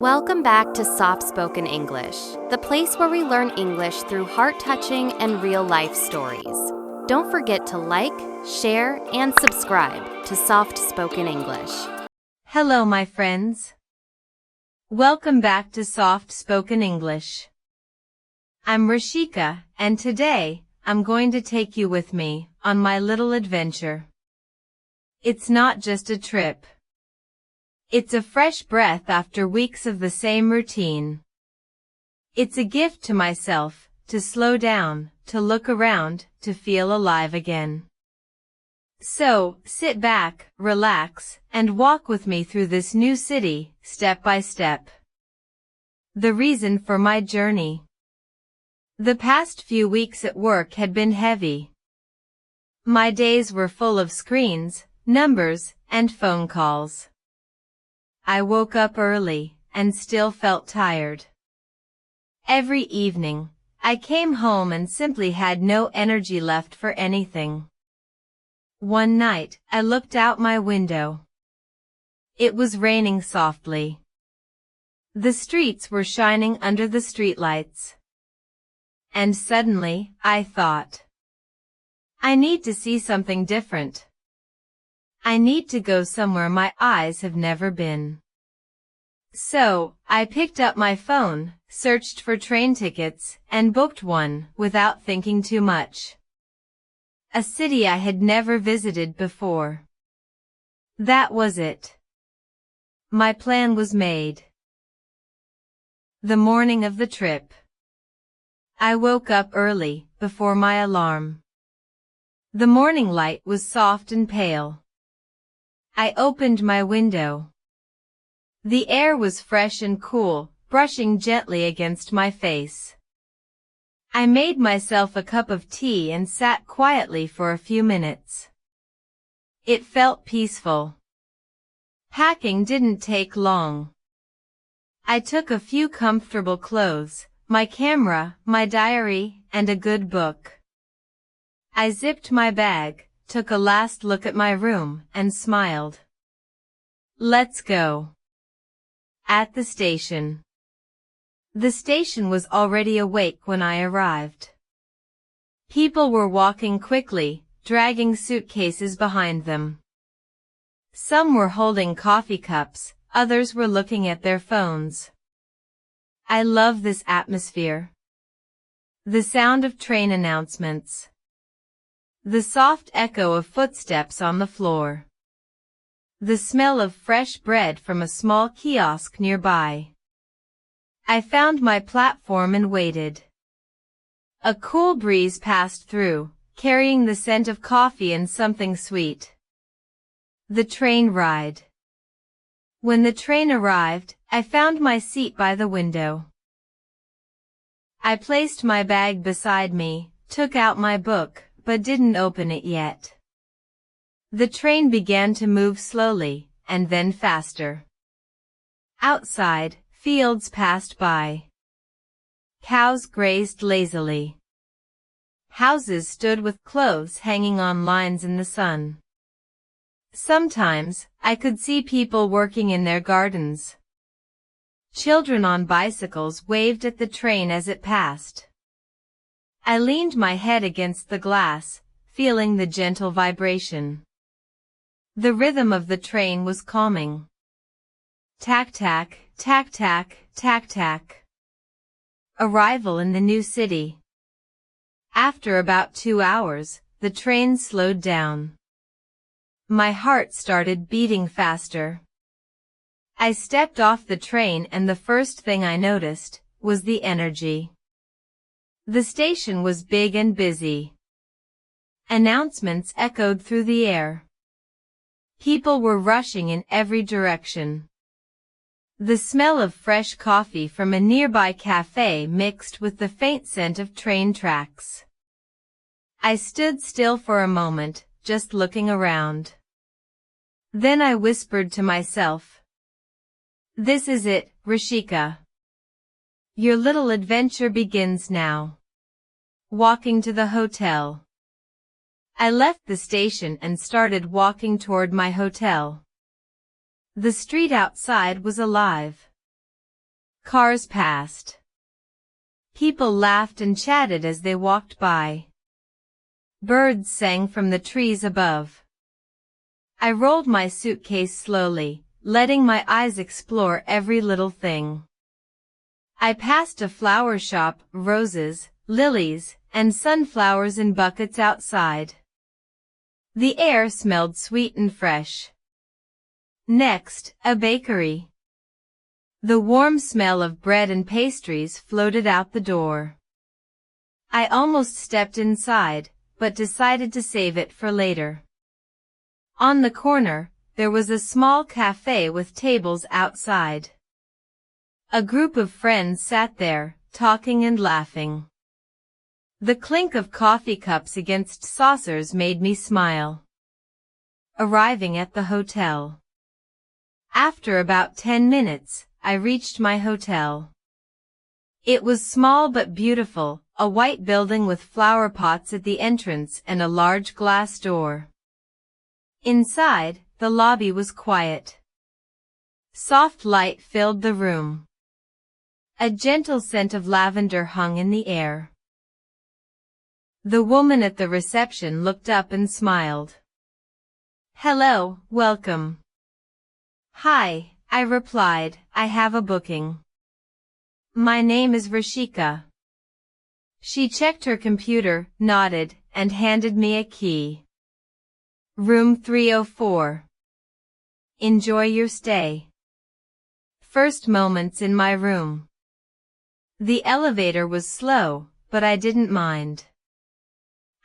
Welcome back to Soft Spoken English, the place where we learn English through heart-touching and real-life stories. Don't forget to like, share, and subscribe to Soft Spoken English. Hello, my friends. Welcome back to Soft Spoken English. I'm Rashika, and today, I'm going to take you with me on my little adventure. It's not just a trip. It's a fresh breath after weeks of the same routine. It's a gift to myself, to slow down, to look around, to feel alive again. So, sit back, relax, and walk with me through this new city, step by step. The reason for my journey. The past few weeks at work had been heavy. My days were full of screens, numbers, and phone calls. I woke up early, and still felt tired. Every evening, I came home and simply had no energy left for anything. One night, I looked out my window. It was raining softly. The streets were shining under the streetlights. And suddenly, I thought, I need to see something different. I need to go somewhere my eyes have never been. So, I picked up my phone, searched for train tickets, and booked one without thinking too much. A city I had never visited before. That was it. My plan was made. The morning of the trip. I woke up early, before my alarm. The morning light was soft and pale. I opened my window. The air was fresh and cool, brushing gently against my face. I made myself a cup of tea and sat quietly for a few minutes. It felt peaceful. Packing didn't take long. I took a few comfortable clothes, my camera, my diary, and a good book. I zipped my bag, took a last look at my room, and smiled. Let's go. At the station. The station was already awake when I arrived. People were walking quickly, dragging suitcases behind them. Some were holding coffee cups, others were looking at their phones. I love this atmosphere. The sound of train announcements. The soft echo of footsteps on the floor. The smell of fresh bread from a small kiosk nearby. I found my platform and waited. A cool breeze passed through, carrying the scent of coffee and something sweet. The train ride. When the train arrived, I found my seat by the window. I placed my bag beside me, took out my book, but didn't open it yet. The train began to move slowly, and then faster. Outside, fields passed by. Cows grazed lazily. Houses stood with clothes hanging on lines in the sun. Sometimes, I could see people working in their gardens. Children on bicycles waved at the train as it passed. I leaned my head against the glass, feeling the gentle vibration. The rhythm of the train was calming. Tack-tack, tack-tack, tack-tack. Arrival in the new city. After about 2 hours, the train slowed down. My heart started beating faster. I stepped off the train and the first thing I noticed was the energy. The station was big and busy. Announcements echoed through the air. People were rushing in every direction. The smell of fresh coffee from a nearby cafe mixed with the faint scent of train tracks. I stood still for a moment, just looking around. Then I whispered to myself, "This is it, Rashika. Your little adventure begins now." Walking to the hotel. I left the station and started walking toward my hotel. The street outside was alive. Cars passed. People laughed and chatted as they walked by. Birds sang from the trees above. I rolled my suitcase slowly, letting my eyes explore every little thing. I passed a flower shop, roses, lilies, and sunflowers in buckets outside. The air smelled sweet and fresh. Next, a bakery. The warm smell of bread and pastries floated out the door. I almost stepped inside, but decided to save it for later. On the corner, there was a small cafe with tables outside. A group of friends sat there, talking and laughing. The clink of coffee cups against saucers made me smile. Arriving at the hotel. After about 10 minutes, I reached my hotel. It was small but beautiful, a white building with flower pots at the entrance and a large glass door. Inside, the lobby was quiet. Soft light filled the room. A gentle scent of lavender hung in the air. The woman at the reception looked up and smiled. "Hello, welcome." "Hi," I replied, "I have a booking. My name is Rashika." She checked her computer, nodded, and handed me a key. "Room 304. Enjoy your stay." First moments in my room. The elevator was slow, but I didn't mind.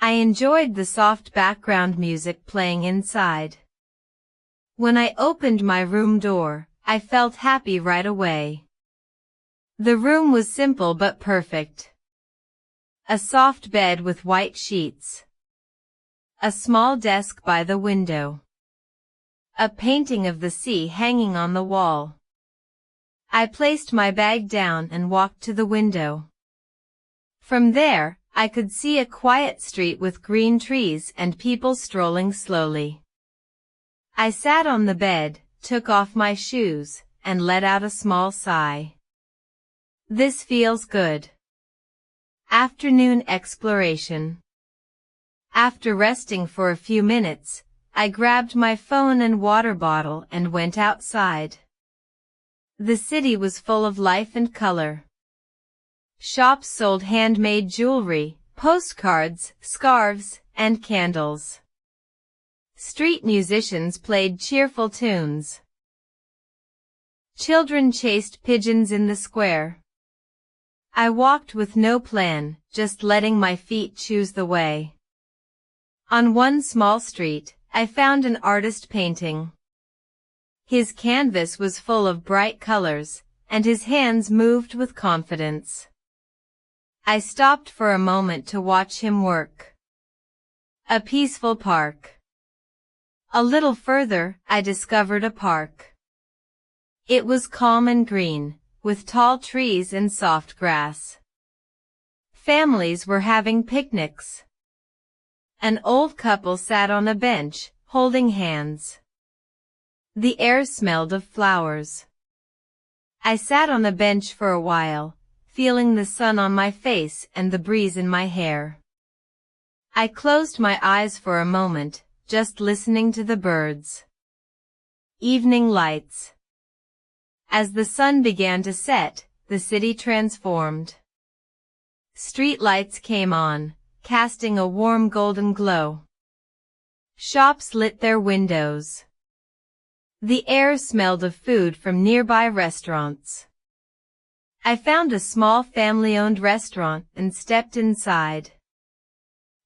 I enjoyed the soft background music playing inside. When I opened my room door, I felt happy right away. The room was simple but perfect. A soft bed with white sheets. A small desk by the window. A painting of the sea hanging on the wall. I placed my bag down and walked to the window. From there, I could see a quiet street with green trees and people strolling slowly. I sat on the bed, took off my shoes, and let out a small sigh. This feels good. Afternoon exploration. After resting for a few minutes, I grabbed my phone and water bottle and went outside. The city was full of life and color. Shops sold handmade jewelry, postcards, scarves, and candles. Street musicians played cheerful tunes. Children chased pigeons in the square. I walked with no plan, just letting my feet choose the way. On one small street, I found an artist painting. His canvas was full of bright colors, and his hands moved with confidence. I stopped for a moment to watch him work. A peaceful park. A little further, I discovered a park. It was calm and green, with tall trees and soft grass. Families were having picnics. An old couple sat on a bench, holding hands. The air smelled of flowers. I sat on the bench for a while, feeling the sun on my face and the breeze in my hair. I closed my eyes for a moment, just listening to the birds. Evening lights. As the sun began to set, the city transformed. Street lights came on, casting a warm golden glow. Shops lit their windows. The air smelled of food from nearby restaurants. I found a small family-owned restaurant and stepped inside.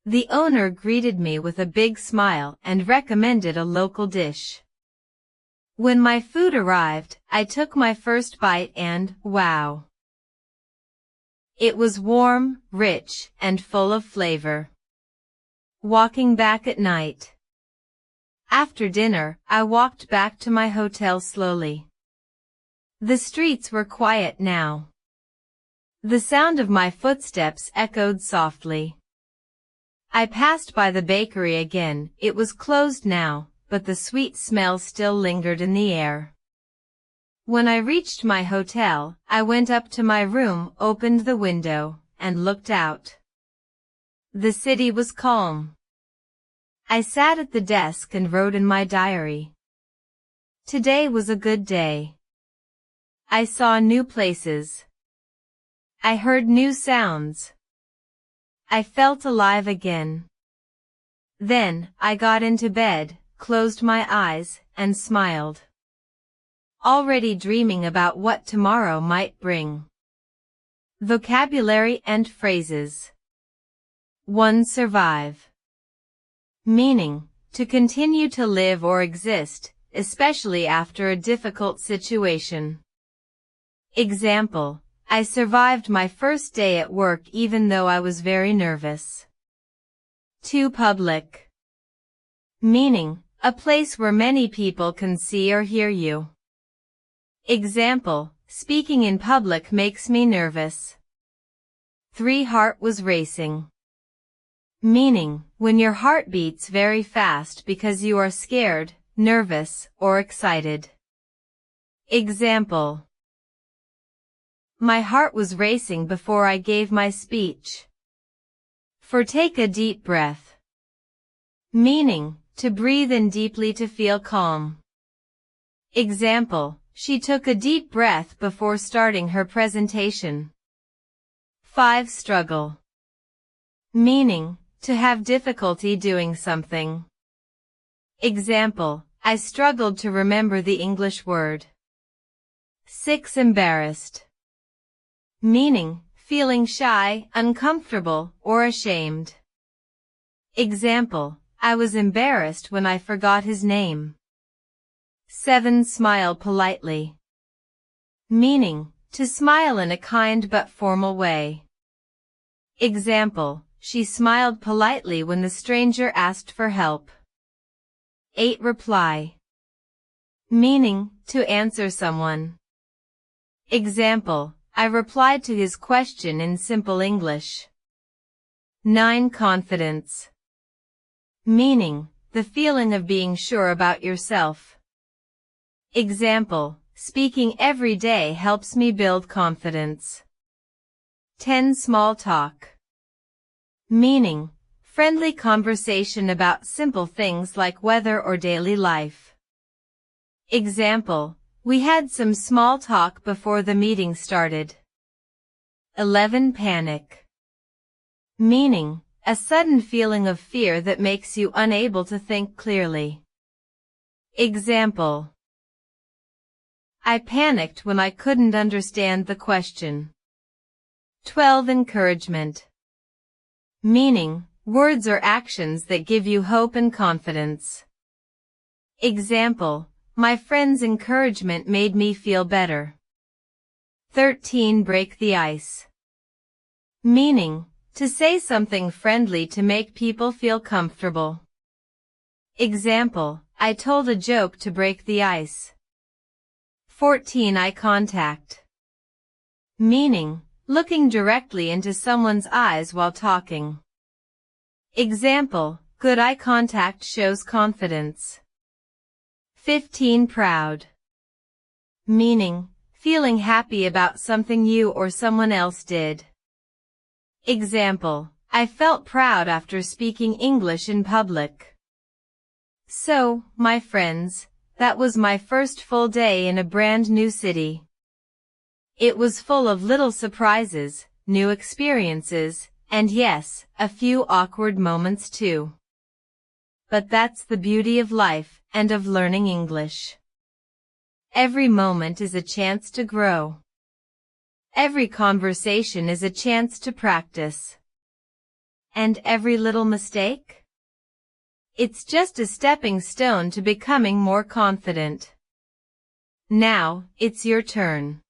The owner greeted me with a big smile and recommended a local dish. When my food arrived, I took my first bite and, wow! It was warm, rich, and full of flavor. Walking back at night. After dinner, I walked back to my hotel slowly. The streets were quiet now. The sound of my footsteps echoed softly. I passed by the bakery again. It was closed now, but the sweet smell still lingered in the air. When I reached my hotel, I went up to my room, opened the window, and looked out. The city was calm. I sat at the desk and wrote in my diary. Today was a good day. I saw new places. I heard new sounds. I felt alive again. Then, I got into bed, closed my eyes, and smiled. Already dreaming about what tomorrow might bring. Vocabulary and phrases. 1. Survive. Meaning, to continue to live or exist, especially after a difficult situation. Example, I survived my first day at work even though I was very nervous. 2. Public. Meaning, a place where many people can see or hear you. Example, speaking in public makes me nervous. 3. Heart was racing. Meaning, when your heart beats very fast because you are scared, nervous, or excited. Example. My heart was racing before I gave my speech. 4. Take a deep breath. Meaning, to breathe in deeply to feel calm. Example, she took a deep breath before starting her presentation. 5. Struggle. Meaning, to have difficulty doing something. Example, I struggled to remember the English word. 6. Embarrassed. Meaning, feeling shy, uncomfortable, or ashamed. Example, I was embarrassed when I forgot his name. 7. Smile politely. Meaning, to smile in a kind but formal way. Example, she smiled politely when the stranger asked for help. 8. Reply. Meaning, to answer someone. Example, I replied to his question in simple English. 9. Confidence. Meaning, the feeling of being sure about yourself. Example, speaking every day helps me build confidence. 10. Small talk. Meaning, friendly conversation about simple things like weather or daily life. Example, we had some small talk before the meeting started. 11. Panic. Meaning, a sudden feeling of fear that makes you unable to think clearly. Example, I panicked when I couldn't understand the question. 12. Encouragement. Meaning, words or actions that give you hope and confidence. Example, my friend's encouragement made me feel better. 13. Break the ice. Meaning, to say something friendly to make people feel comfortable. Example, I told a joke to break the ice. 14. Eye contact. Meaning, looking directly into someone's eyes while talking. Example, good eye contact shows confidence. 15. Proud. Meaning, feeling happy about something you or someone else did. Example, I felt proud after speaking English in public. So, my friends, that was my first full day in a brand new city. It was full of little surprises, new experiences, and yes, a few awkward moments too. But that's the beauty of life and of learning English. Every moment is a chance to grow. Every conversation is a chance to practice. And every little mistake? It's just a stepping stone to becoming more confident. Now, it's your turn.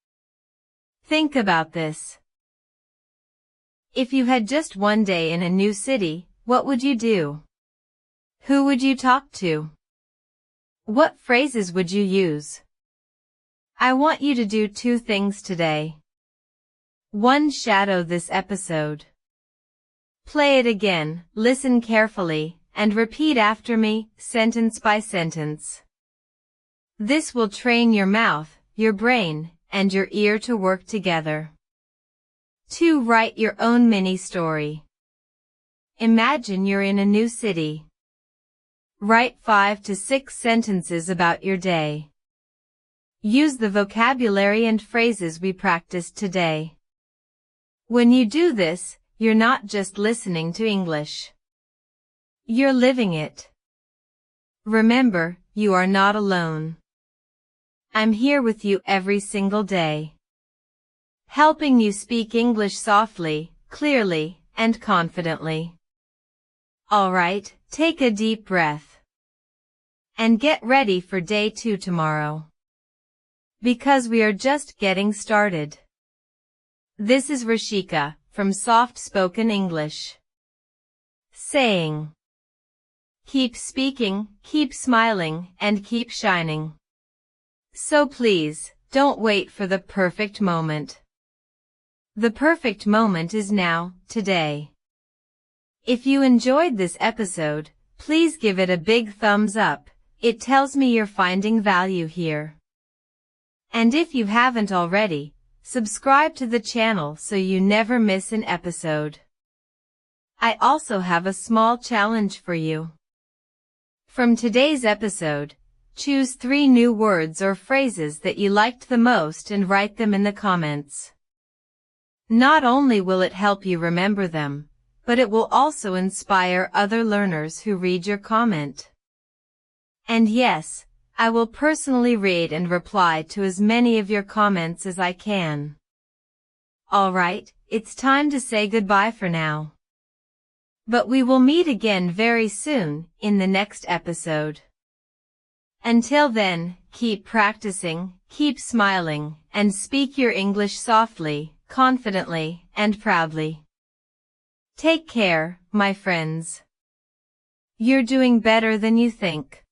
Think about this. If you had just one day in a new city, what would you do? Who would you talk to? What phrases would you use? I want you to do 2 things today. 1. Shadow this episode. Play it again, listen carefully, and repeat after me, sentence by sentence. This will train your mouth, your brain, and your ear to work together. 2. Write your own mini story. Imagine you're in a new city. Write 5 to 6 sentences about your day. Use the vocabulary and phrases we practiced today. When you do this, you're not just listening to English. You're living it. Remember, you are not alone. I'm here with you every single day, helping you speak English softly, clearly, and confidently. Alright, take a deep breath. And get ready for day 2 tomorrow. Because we are just getting started. This is Rashika, from Soft Spoken English, saying, keep speaking, keep smiling, and keep shining. So please, don't wait for the perfect moment. The perfect moment is now, today. If you enjoyed this episode, please give it a big thumbs up. It tells me you're finding value here. And if you haven't already, subscribe to the channel so you never miss an episode. I also have a small challenge for you. From today's episode, choose 3 new words or phrases that you liked the most and write them in the comments. Not only will it help you remember them, but it will also inspire other learners who read your comment. And yes, I will personally read and reply to as many of your comments as I can. Alright, it's time to say goodbye for now. But we will meet again very soon, in the next episode. Until then, keep practicing, keep smiling, and speak your English softly, confidently, and proudly. Take care, my friends. You're doing better than you think.